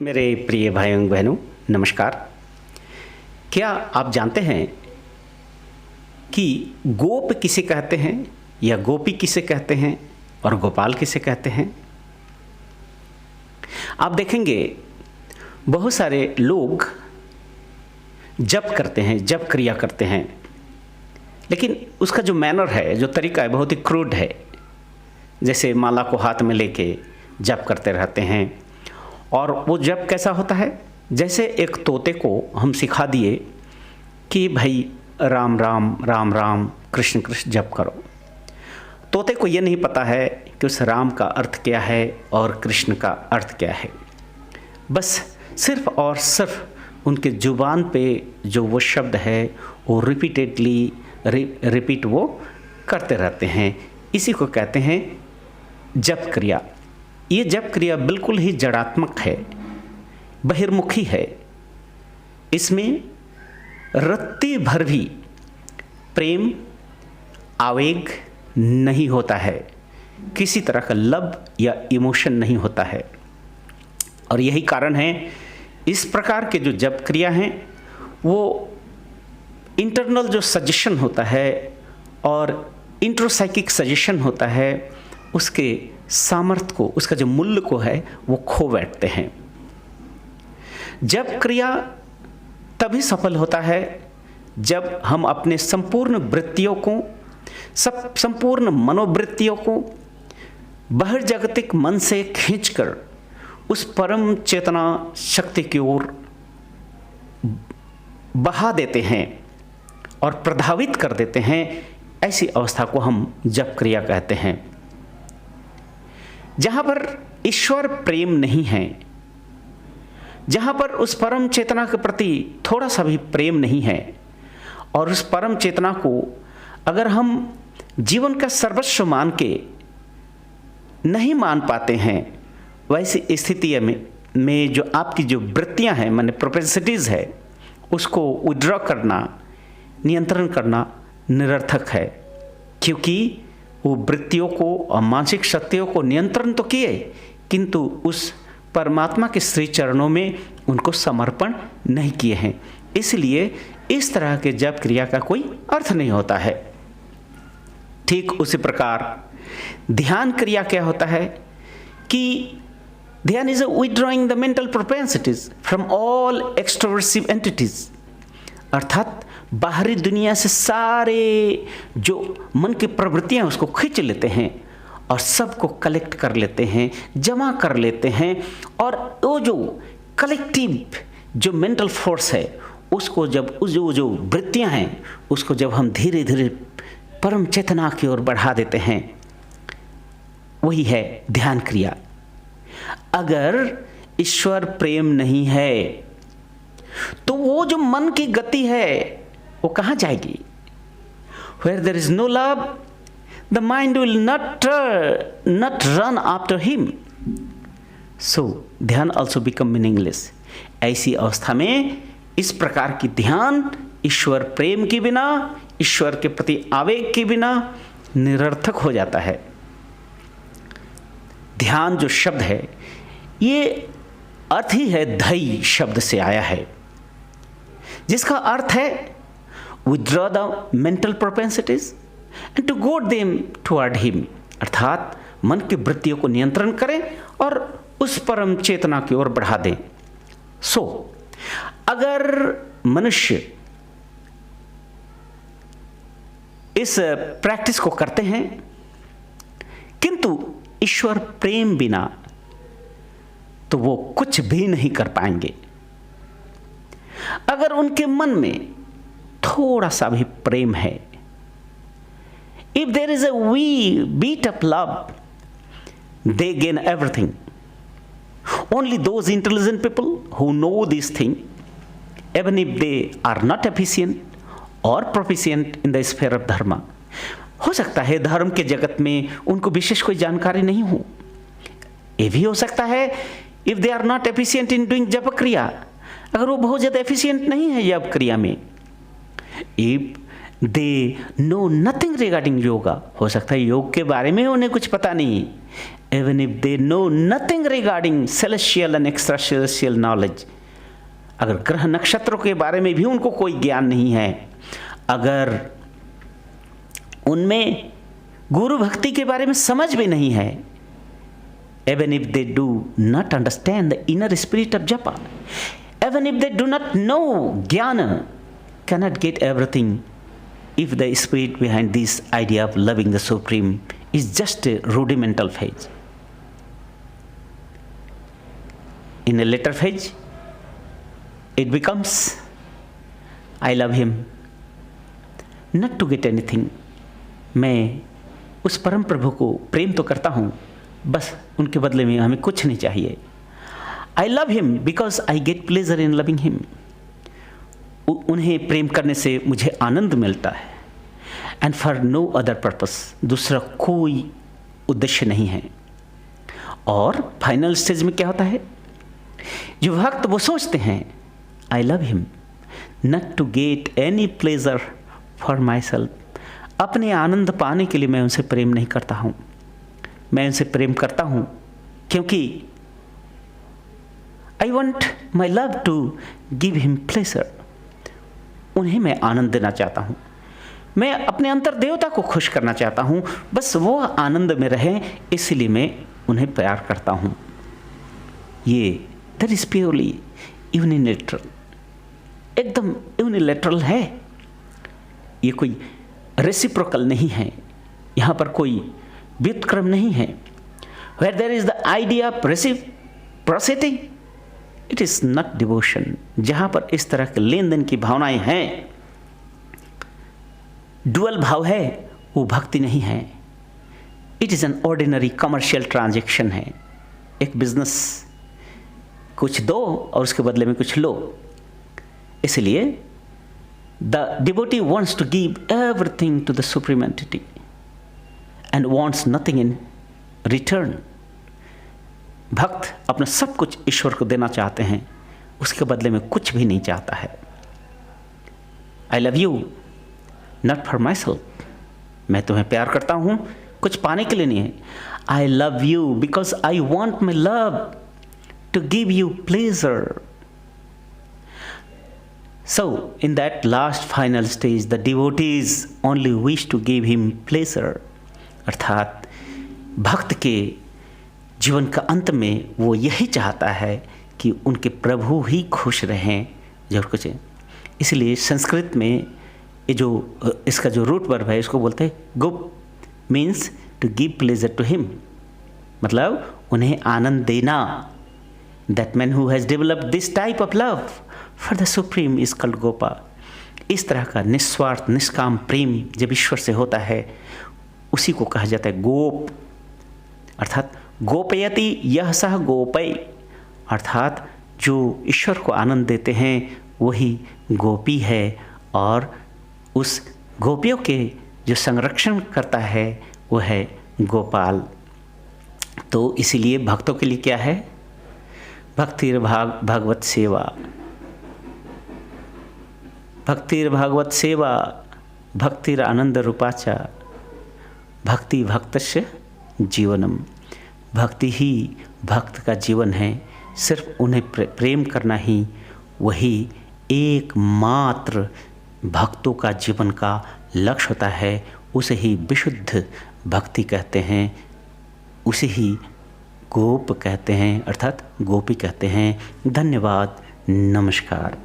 मेरे प्रिय भाइयों बहनों नमस्कार। क्या आप जानते हैं कि गोप किसे कहते हैं या गोपी किसे कहते हैं और गोपाल किसे कहते हैं? आप देखेंगे बहुत सारे लोग जप करते हैं, जप क्रिया करते हैं, लेकिन उसका जो मैनर है, जो तरीका है, बहुत ही क्रूड है। जैसे माला को हाथ में लेके जप करते रहते हैं। और वो जप कैसा होता है? जैसे एक तोते को हम सिखा दिए कि भाई राम राम राम राम कृष्ण कृष्ण जप करो। तोते को ये नहीं पता है कि उस राम का अर्थ क्या है और कृष्ण का अर्थ क्या है। बस सिर्फ और सिर्फ उनके जुबान पे जो वो शब्द है वो रिपीटेडली रिपीट वो करते रहते हैं। इसी को कहते हैं जप क्रिया। ये जप क्रिया बिल्कुल ही जड़ात्मक है, बहिर्मुखी है। इसमें रत्ती भर भी प्रेम आवेग नहीं होता है, किसी तरह का लब या इमोशन नहीं होता है। और यही कारण है इस प्रकार के जो जप क्रिया हैं वो इंटरनल जो सजेशन होता है और इंट्रोसाइकिक सजेशन होता है, उसके सामर्थ्य को, उसका जो मूल्य को है वो खो बैठते हैं। जप क्रिया तभी सफल होता है जब हम अपने संपूर्ण वृत्तियों को, संपूर्ण मनोवृत्तियों को बहिर्जागतिक मन से खींचकर उस परम चेतना शक्ति की ओर बहा देते हैं और प्रभावित कर देते हैं। ऐसी अवस्था को हम जप क्रिया कहते हैं। जहाँ पर ईश्वर प्रेम नहीं है, जहाँ पर उस परम चेतना के प्रति थोड़ा सा भी प्रेम नहीं है और उस परम चेतना को अगर हम जीवन का सर्वस्व मान के नहीं मान पाते हैं, वैसी स्थिति में जो आपकी जो वृत्तियाँ हैं, माने प्रोपेंसिटीज़ है, उसको विड्रॉ करना, नियंत्रण करना निरर्थक है। क्योंकि वो वृत्तियों को और मानसिक शक्तियों को नियंत्रण तो किए, किंतु उस परमात्मा के श्री चरणों में उनको समर्पण नहीं किए हैं। इसलिए इस तरह के जप क्रिया का कोई अर्थ नहीं होता है। ठीक उसी प्रकार ध्यान क्रिया क्या होता है कि ध्यान is withdrawing the mental propensities from all extroversive entities, अर्थात बाहरी दुनिया से सारे जो मन की प्रवृत्तियां उसको खींच लेते हैं और सबको कलेक्ट कर लेते हैं, जमा कर लेते हैं। और वो जो कलेक्टिव जो मेंटल फोर्स है उसको जब जो वृत्तियां हैं उसको जब हम धीरे धीरे परम चेतना की ओर बढ़ा देते हैं, वही है ध्यान क्रिया। अगर ईश्वर प्रेम नहीं है तो वो जो मन की गति है वो कहाँ जाएगी? Where there is no love, the mind will not run after him. So ध्यान also become meaningless. ऐसी अवस्था में इस प्रकार की ध्यान ईश्वर प्रेम के बिना, ईश्वर के प्रति आवेग के बिना निरर्थक हो जाता है। ध्यान जो शब्द है ये अर्थ ही है धई शब्द से आया है, जिसका अर्थ है withdraw the mental propensities and to goad them toward him, अर्थात मन की वृत्तियों को नियंत्रण करें और उस परम चेतना की ओर बढ़ा दें। अगर मनुष्य इस प्रैक्टिस को करते हैं किंतु ईश्वर प्रेम बिना, तो वो कुछ भी नहीं कर पाएंगे। अगर उनके मन में थोड़ा सा भी प्रेम है, if there is a wee bit of love, they gain everything. Only those intelligent people who know this thing, even if they are not efficient or proficient in the sphere of dharma, हो सकता है धर्म के जगत में उनको विशेष कोई जानकारी नहीं हो। ये भी हो सकता है if they are not efficient in doing जप क्रिया, अगर वो बहुत ज़्यादा एफिशिएंट नहीं है जप क्रिया में, if they know nothing regarding yoga, हो सकता है योग के बारे में उन्हें कुछ पता नहीं। Even if they know nothing regarding celestial and extra celestial knowledge, अगर ग्रह नक्षत्रों के बारे में भी उनको कोई ज्ञान नहीं है, अगर उनमें गुरु भक्ति के बारे में समझ भी नहीं है, even if they do not understand the inner spirit of japa, even if they do not know jnana, cannot get everything if the spirit behind this idea of loving the Supreme is just a rudimental phase. In a later phase, it becomes, I love him not to get anything. मैं उस परम प्रभु को प्रेम तो करता हूँ, बस उनके बदले में हमें कुछ नहीं चाहिए। I love him because I get pleasure in loving him. उन्हें प्रेम करने से मुझे आनंद मिलता है। And for no other purpose, दूसरा कोई उद्देश्य नहीं है। और फाइनल स्टेज में क्या होता है, जो भक्त वो सोचते हैं I love him not to get any pleasure for myself. अपने आनंद पाने के लिए मैं उनसे प्रेम नहीं करता हूँ, मैं उनसे प्रेम करता हूँ क्योंकि I want my love to give him pleasure. उन्हें मैं आनंद देना चाहता हूँ, मैं अपने अंतर देवता को खुश करना चाहता हूँ, बस वो आनंद में रहें, इसलिए मैं उन्हें प्यार करता हूँ। ये दैट इज प्योरली यूनिलेटरल, एकदम यूनिलेटरल है। ये कोई रेसिप्रोकल नहीं है, यहाँ पर कोई व्युत्क्रम नहीं है। Where there is the idea of reciprocity, it is not devotion. जहाँ पर इस तरह के लेन देन की भावनाएं हैं, डुअल भाव है, वो भक्ति नहीं है। It is an ordinary commercial transaction है, एक बिजनेस, कुछ दो और उसके बदले में कुछ लो। इसलिए the devotee wants to give everything to the supreme entity and wants nothing in return. भक्त अपना सब कुछ ईश्वर को देना चाहते हैं, उसके बदले में कुछ भी नहीं चाहता है। I love you not for myself. मैं तुम्हें प्यार करता हूँ कुछ पाने के लिए नहीं है। I love you because I want my love to give you pleasure. So, in that last final stage, the devotees only wish to give him pleasure. अर्थात भक्त के जीवन का अंत में वो यही चाहता है कि उनके प्रभु ही खुश रहें, जरूर कुछ। इसलिए संस्कृत में ये जो इसका जो रूट वर्ब है, इसको बोलते हैं गुप, means to give pleasure to him, मतलब उन्हें आनंद देना। That man who has developed this type of love for the Supreme is called Gopa. इस तरह का निस्वार्थ निष्काम प्रेम जब ईश्वर से होता है, उसी को कहा जाता है गोप। अर्थात गोपयति यह सह गोपय, अर्थात जो ईश्वर को आनंद देते हैं वही गोपी है, और उस गोपियों के जो संरक्षण करता है वो है गोपाल। तो इसीलिए भक्तों के लिए क्या है, भक्तिर भागवत सेवा, भक्तिर भागवत सेवा, भक्तिर आनंद रूपाचा, भक्ति भक्तस्य जीवनम। भक्ति ही भक्त का जीवन है, सिर्फ उन्हें प्रेम करना ही वही एकमात्र भक्तों का जीवन का लक्ष्य होता है। उसे ही विशुद्ध भक्ति कहते हैं, उसे ही गोप कहते हैं, अर्थात गोपी कहते हैं। धन्यवाद, नमस्कार।